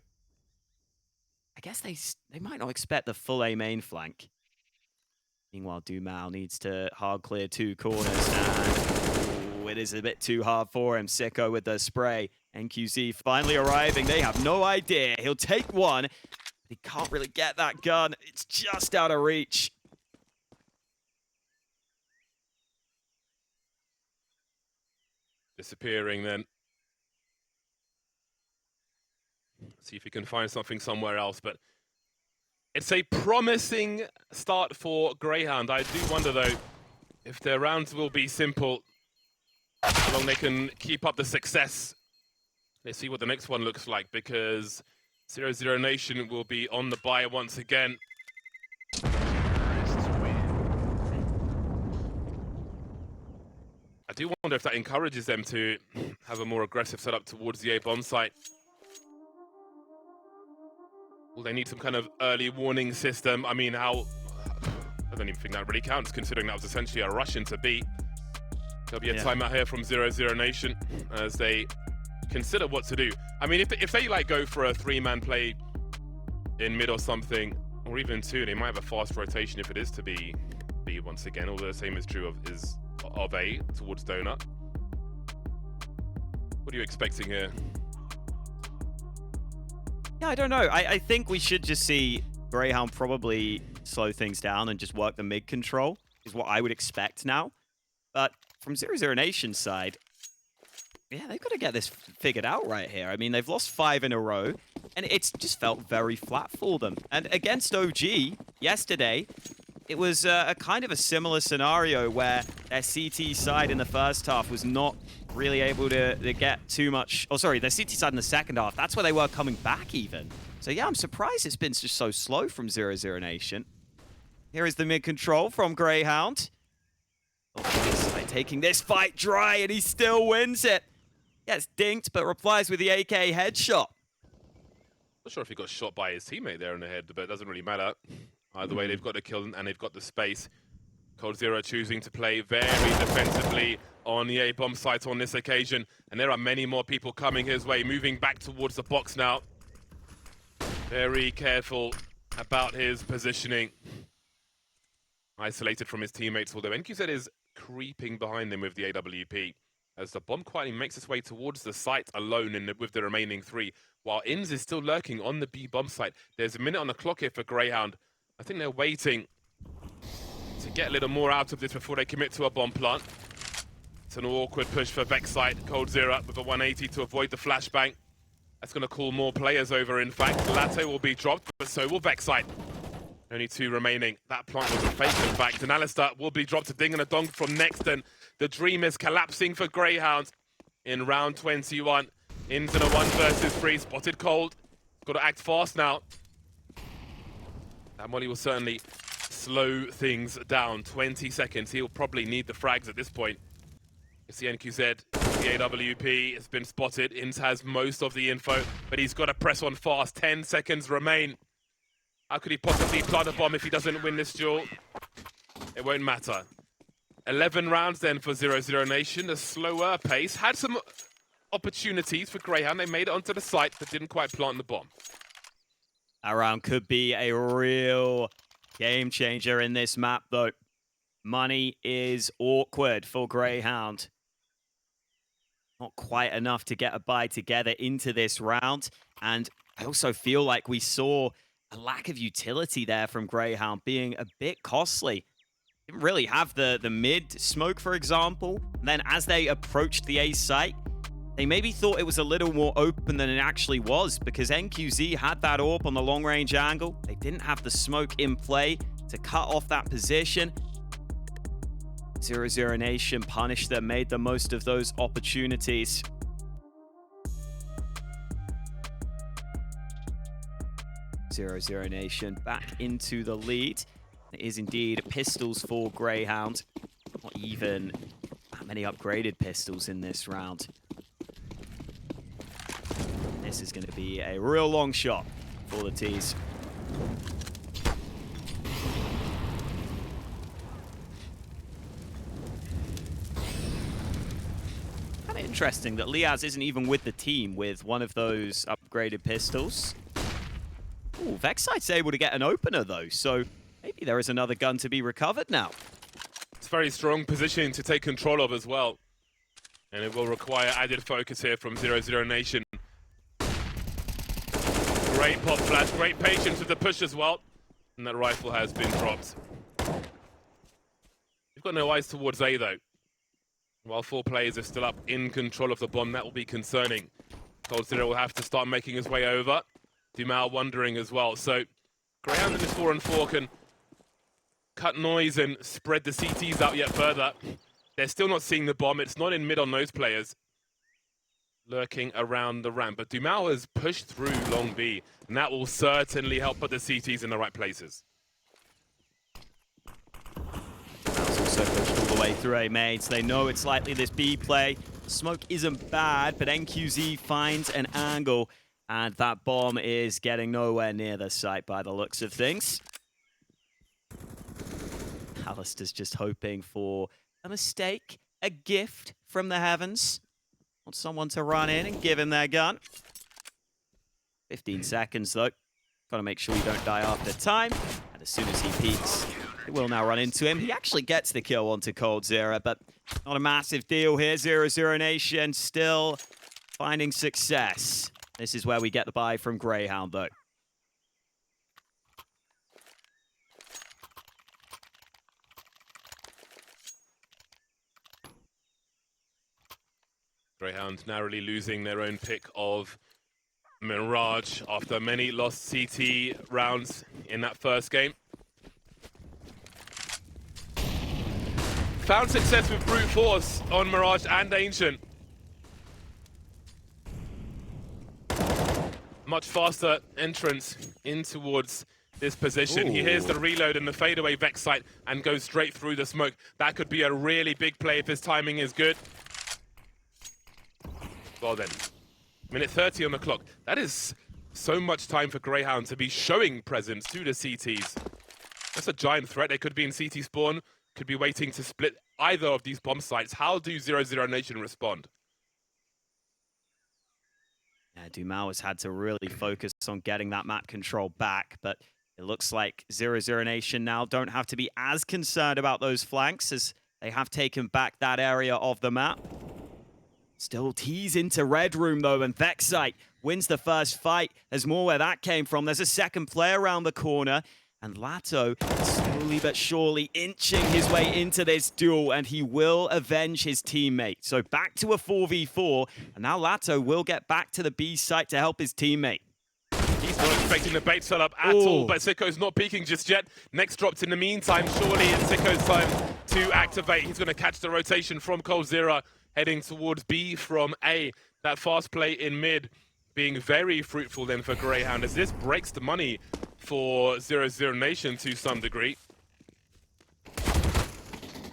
I guess they might not expect the full A main flank. Meanwhile, Dumao needs to hard clear 2 corners, and it is a bit too hard for him. Sicko with the spray. NQZ finally arriving. They have no idea. He'll take one, but he can't really get that gun. It's just out of reach. Disappearing then. See if he can find something somewhere else, but it's a promising start for Grayhound. I do wonder, though, if their rounds will be simple, how long they can keep up the success. Let's see what the next one looks like, because 00Nation will be on the buy once again. I do wonder if that encourages them to have a more aggressive setup towards the A bomb site. Will they need some kind of early warning system? I mean, I don't even think that really counts, considering that was essentially a rush into B. There'll be a timeout here from 00Nation as they consider what to do. I mean, if they like go for a 3-man play in mid or something, or even 2, they might have a fast rotation if it is to be B once again. Although the same is true of A towards Donut. What are you expecting here? Yeah, I don't know. I think we should just see Grayhound probably slow things down and just work the mid control, is what I would expect now. But from 00Nation's side, yeah, they've got to get this figured out right here. I mean, they've lost 5 in a row, and it's just felt very flat for them. And against OG yesterday, it was a kind of a similar scenario where their CT side in the first half was not really able to get too much. Oh, sorry, their CT side in the second half. That's where they were coming back even. So yeah, I'm surprised it's been just so slow from 00Nation. Here is the mid control from Grayhound. Oh, taking this fight dry, and he still wins it. Gets dinked, but replies with the AK headshot. Not sure if he got shot by his teammate there in the head, but it doesn't really matter. Either way, they've got the kill and they've got the space. coldzera choosing to play very defensively on the A-bomb site on this occasion. And there are many more people coming his way, moving back towards the box now. Very careful about his positioning. Isolated from his teammates, although NQZ is creeping behind him with the AWP. as the bomb quietly makes its way towards the site alone with the remaining 3, while Inns is still lurking on the B bomb site. There's a minute on the clock here for Grayhound. I think they're waiting to get a little more out of this before they commit to a bomb plant. It's an awkward push for Vexite. coldzera with a 180 to avoid the flashbang. That's going to call more players over, in fact. latto will be dropped, but so will Vexite. Only 2 remaining. That plant was a fake, in fact. And aliStair will be dropped to Ding and a Dong from Nexton. The dream is collapsing for Grayhound in round 21. Into the 1 versus 3. Spotted cold. Got to act fast now. That molly will certainly slow things down. 20 seconds. He'll probably need the frags at this point. It's the NQZ. The AWP has been spotted. Inns has most of the info, but he's got to press on fast. 10 seconds remain. How could he possibly plant a bomb if he doesn't win this duel? It won't matter. 11 rounds then for 00Nation. A slower pace. Had some opportunities for Grayhound. They made it onto the site, but didn't quite plant the bomb. That round could be a real game changer in this map, though. Money is awkward for Grayhound. Not quite enough to get a buy together into this round. And I also feel like we saw a lack of utility there from Grayhound, being a bit costly. Didn't really have the mid smoke, for example. And then as they approached the A site, they maybe thought it was a little more open than it actually was, because NQZ had that AWP on the long-range angle. They didn't have the smoke in play to cut off that position. 00Nation punished them, made the most of those opportunities. .00Nation back into the lead. It is indeed pistols for Grayhound. Not even that many upgraded pistols in this round. This is going to be a real long shot for the T's. Kind of interesting that Liaz isn't even with the team with one of those upgraded pistols. Ooh, Vexite's able to get an opener, though, so maybe there is another gun to be recovered now. It's a very strong position to take control of as well. And it will require added focus here from 00Nation. Great pop flash, great patience with the push as well. And that rifle has been dropped. We've got no eyes towards A, though. While 4 players are still up in control of the bomb, that will be concerning. coldzera will have to start making his way over. Dumal wondering as well. So Grayhound in this 4-on-4 can cut noise and spread the CTs out yet further. They're still not seeing the bomb. It's not in mid on those players. Lurking around the ramp. But Dumal has pushed through long B, and that will certainly help put the CTs in the right places. Dumal's also pushed all the way through A main, so they know it's likely this B play. Smoke isn't bad, but NQZ finds an angle. And that bomb is getting nowhere near the site by the looks of things. aliStair's just hoping for a mistake, a gift from the heavens. Wants someone to run in and give him their gun. 15 seconds, though. Got to make sure you don't die after time. And as soon as he peeks, it will now run into him. He actually gets the kill onto coldzera, but not a massive deal here. 00Nation still finding success. This is where we get the buy from Grayhound, though. Grayhound narrowly losing their own pick of Mirage after many lost CT rounds in that first game. Found success with brute force on Mirage and Ancient. Much faster entrance in towards this position. Ooh. He hears the reload and the fadeaway Vexite and goes straight through the smoke. That could be a really big play if his timing is good. Well then, minute 30 on the clock. That is so much time for Grayhound to be showing presence to the CTs. That's a giant threat. They could be in CT spawn, could be waiting to split either of these bomb sites. How do 00Nation respond? Yeah, Dumal has had to really focus on getting that map control back, but it looks like 00Nation now don't have to be as concerned about those flanks as they have taken back that area of the map. Still tease into Red Room though, and Vexite wins the first fight. There's more where that came from. There's a second player around the corner, and latto slowly but surely inching his way into this duel, and he will avenge his teammate. So back to a 4v4, and now latto will get back to the B site to help his teammate. He's not expecting the bait sell up at all, but Sicko's not peeking just yet. Next dropped in the meantime. Surely it's Sicko's time to activate. He's going to catch the rotation from coldzera, heading towards B from A. That fast play in mid being very fruitful then for Grayhound, as this breaks the money for 00Nation to some degree.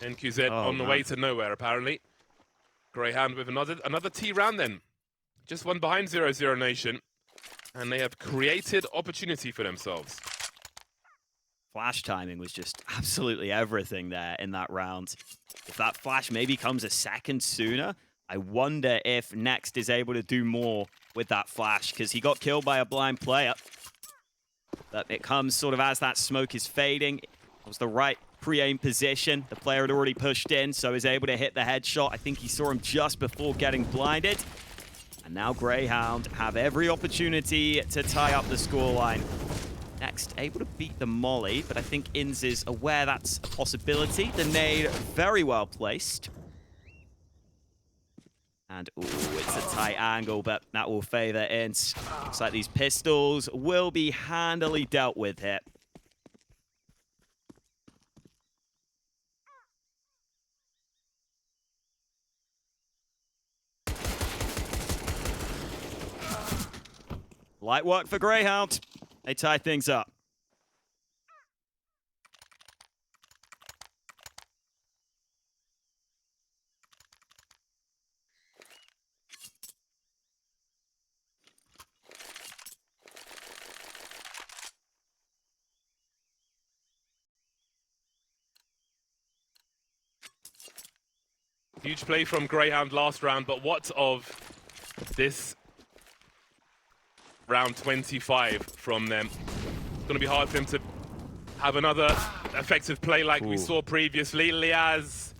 NQZ on the way to nowhere, apparently. Grayhound with another T round then. Just one behind 00Nation. And they have created opportunity for themselves. Flash timing was just absolutely everything there in that round. If that flash maybe comes a second sooner, I wonder if Next is able to do more with that flash, because he got killed by a blind player. But it comes sort of as that smoke is fading. It was the right pre-aim position. The player had already pushed in, so is able to hit the headshot. I think he saw him just before getting blinded. And now Grayhound have every opportunity to tie up the scoreline. Next, able to beat the molly, but I think Inz is aware that's a possibility. The nade very well placed. And ooh, it's a tight angle, but that will favor Inz. Looks like these pistols will be handily dealt with here. Light work for Grayhound. They tie things up. Huge play from Grayhound last round, but what of this round 25 from them? It's going to be hard for him to have another effective play like we saw previously. Liaz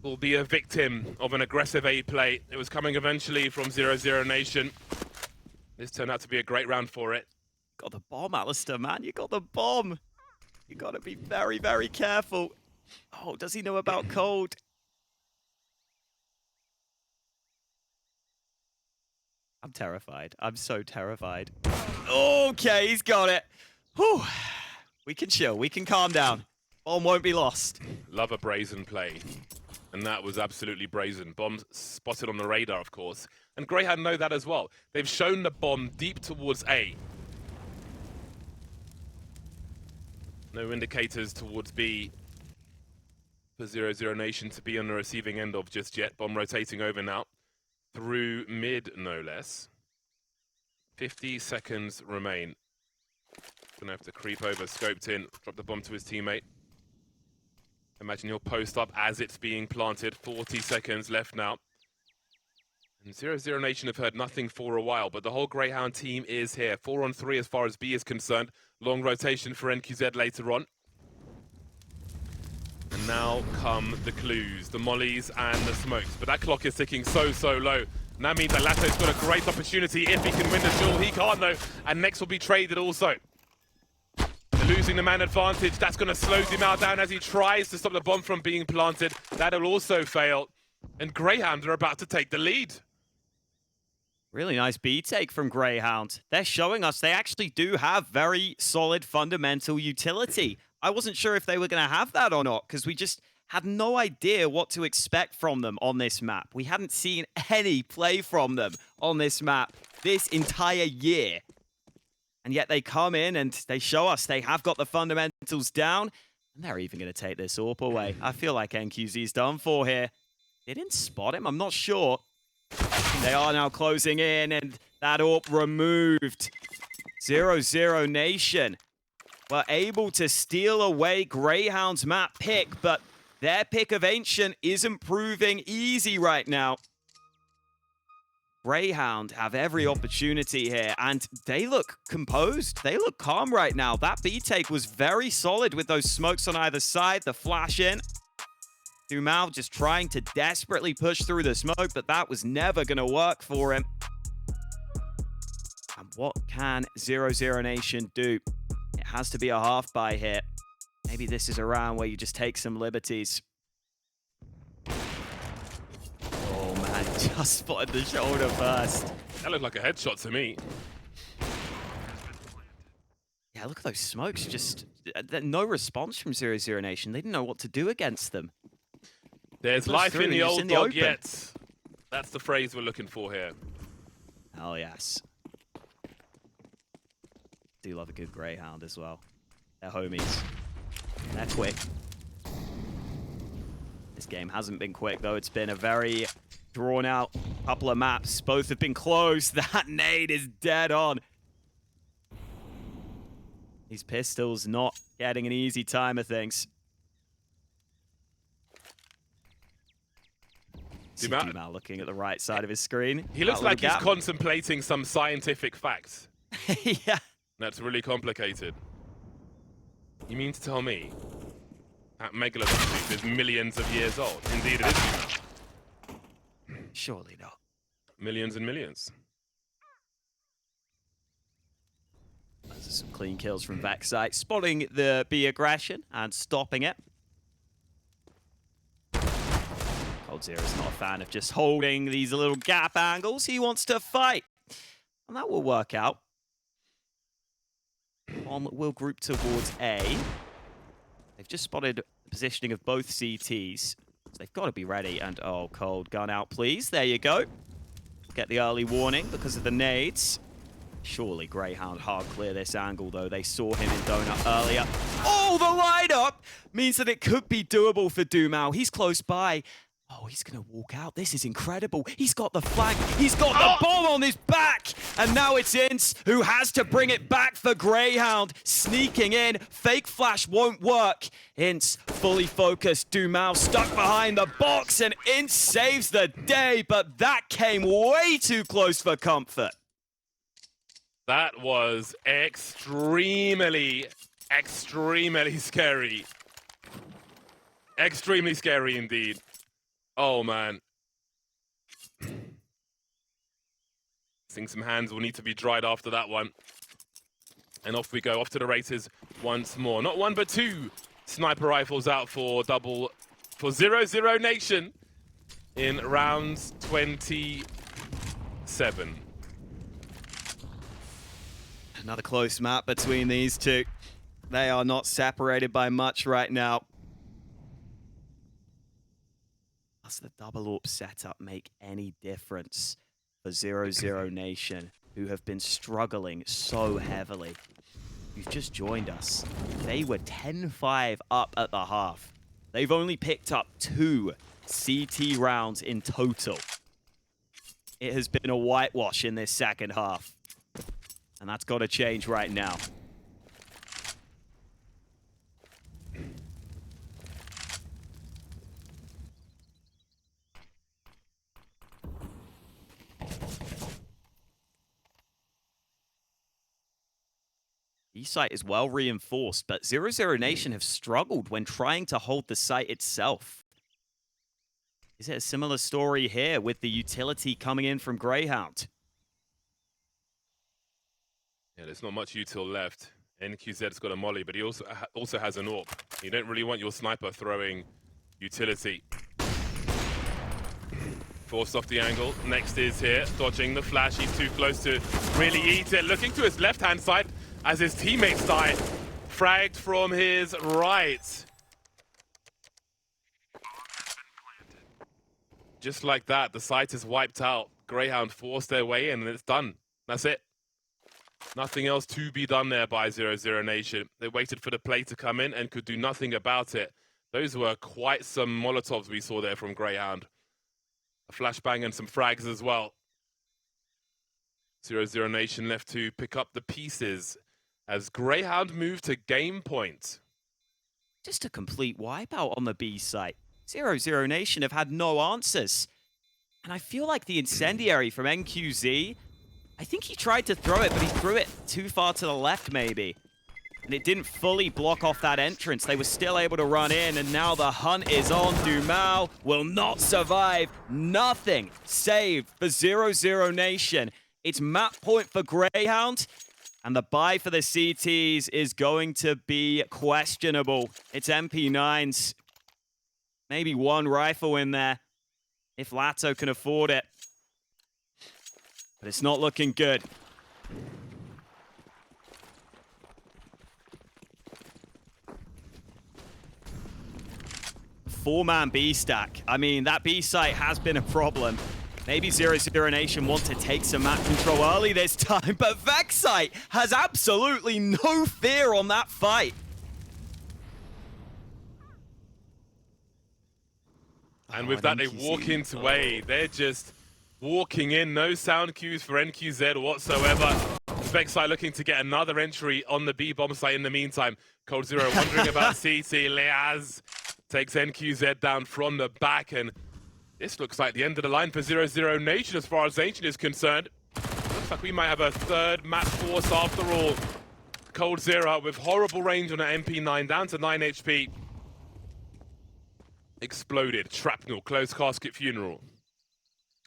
will be a victim of an aggressive A play. It was coming eventually from 00Nation. This turned out to be a great round for it. Got the bomb, aliStair, man. You got the bomb. You got to be very, very careful. Oh, does he know about cold? I'm terrified. I'm so terrified. Okay, he's got it. Whew. We can chill. We can calm down. Bomb won't be lost. Love a brazen play. And that was absolutely brazen. Bomb spotted on the radar, of course. And Grayhound know that as well. They've shown the bomb deep towards A. No indicators towards B for 00Nation to be on the receiving end of just yet. Bomb rotating over now. Through mid, no less. 50 seconds remain. Gonna have to creep over, scoped in, drop the bomb to his teammate. Imagine he'll post up as it's being planted. 40 seconds left now. And 00Nation have heard nothing for a while, but the whole Grayhound team is here. 4-on-3 as far as B is concerned. Long rotation for NQZ later on. And now come the clues, the mollies and the smokes. But that clock is ticking so low. And that means that latto's got a great opportunity if he can win the duel. He can't though, and Next will be traded also. Losing the man advantage, that's going to slow him out down as he tries to stop the bomb from being planted. That'll also fail. And Grayhound are about to take the lead. Really nice B take from Grayhound. They're showing us they actually do have very solid fundamental utility. I wasn't sure if they were going to have that or not, because we just had no idea what to expect from them on this map. We hadn't seen any play from them on this map this entire year. And yet they come in and they show us they have got the fundamentals down. And they're even going to take this AWP away. I feel like NQZ's done for here. They didn't spot him, I'm not sure. They are now closing in, and that AWP removed. 00Nation were able to steal away Grayhound's map pick, but their pick of Ancient isn't proving easy right now. Grayhound have every opportunity here, and they look composed. They look calm right now. That B take was very solid with those smokes on either side, the flash in. Dumao just trying to desperately push through the smoke, but that was never going to work for him. And what can 00Nation do? It has to be a half buy here. Maybe this is a round where you just take some liberties. Oh man, just spotted the shoulder first. That looked like a headshot to me. Yeah, look at those smokes. Just no response from 00Nation. They didn't know what to do against them. There's life in the old dog open. yet. That's the phrase we're looking for here. Hell yes. Do love a good Grayhound as well. They're homies. They're quick. This game hasn't been quick though. It's been a very drawn out couple of maps. Both have been close. That nade is dead on. These pistols not getting an easy time of things. Dumao looking at the right side of his screen. He looks like he's contemplating some scientific facts. Yeah. That's really complicated. You mean to tell me that megalith is millions of years old? Indeed it is. Surely not. Millions and millions. Those are some clean kills from Vexite, spotting the B aggression and stopping it. coldzera is not a fan of just holding these little gap angles. He wants to fight. And that will work out. Will group towards A. They've just spotted the positioning of both CTs. So they've got to be ready. And oh, cold gun out, please. There you go. Get the early warning because of the nades. Surely Grayhound hard clear this angle, though. They saw him in Donut earlier. Oh, the lineup means that it could be doable for Dumao. He's close by. Oh, he's going to walk out. This is incredible. He's got the flank. He's got the bomb on his back. And now it's Ince who has to bring it back for Grayhound. Sneaking in. Fake flash won't work. Ince fully focused. Dumao stuck behind the box. And Ince saves the day. But that came way too close for comfort. That was extremely scary. Extremely scary indeed. Oh, man. I think some hands will need to be dried after that one. And off we go, off to the races once more. Not one, but two sniper rifles out for 00Nation in rounds 27. Another close map between these two. They are not separated by much right now. Does the double AWP setup make any difference for 00Nation, who have been struggling so heavily? You've just joined us. They were 10-5 up at the half. They've only picked up 2 CT rounds in total. It has been a whitewash in this second half. And that's got to change right now. B-site is well reinforced, but 00Nation have struggled when trying to hold the site itself. Is it a similar story here with the utility coming in from Grayhound? Yeah, there's not much util left. NQZ's got a molly, but he also has an AWP. You don't really want your sniper throwing utility. Forced off the angle. Next is here, dodging the flash. He's too close to really eat it. Looking to his left-hand side as his teammates die. Fragged from his right. Just like that, the site is wiped out. Grayhound forced their way in, and it's done. That's it. Nothing else to be done there by 00Nation. They waited for the play to come in and could do nothing about it. Those were quite some Molotovs we saw there from Grayhound. A flashbang and some frags as well. 00Nation left to pick up the pieces as Grayhound moved to game point. Just a complete wipeout on the B site. 00Nation have had no answers. And I feel like the incendiary from NQZ, I think he tried to throw it, but he threw it too far to the left, maybe. and it didn't fully block off that entrance. They were still able to run in, and now the hunt is on. Dumao will not survive. Nothing saved for 00Nation. It's map point for Grayhound, and the buy for the CTs is going to be questionable. It's MP9s. Maybe one rifle in there, if latto can afford it. But it's not looking good. Four-man B stack. I mean, that B site has been a problem. Maybe 00Nation want to take some map control early this time, but Vexite has absolutely no fear on that fight. And with that, they walk into A. They're just walking in. No sound cues for NQZ whatsoever. Vexite looking to get another entry on the B bomb site in the meantime. coldzera wondering about CT. Leaz takes NQZ down from the back, and this looks like the end of the line for 00Nation as far as Ancient is concerned. Looks like we might have a third map force after all. coldzera with horrible range on an MP9, down to 9 HP. Exploded, shrapnel, closed casket funeral.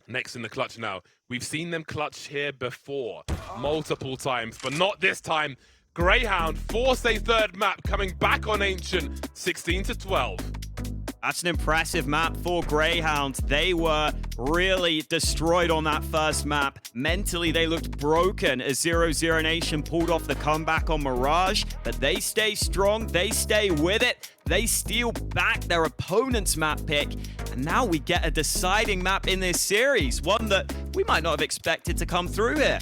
Next in the clutch now. We've seen them clutch here before, multiple times, but not this time. Grayhound force a third map, coming back on Ancient, 16-12. That's an impressive map for Grayhound. They were really destroyed on that first map. Mentally, they looked broken as 00Nation pulled off the comeback on Mirage, but they stay strong, they stay with it. They steal back their opponent's map pick, and now we get a deciding map in this series, one that we might not have expected to come through here.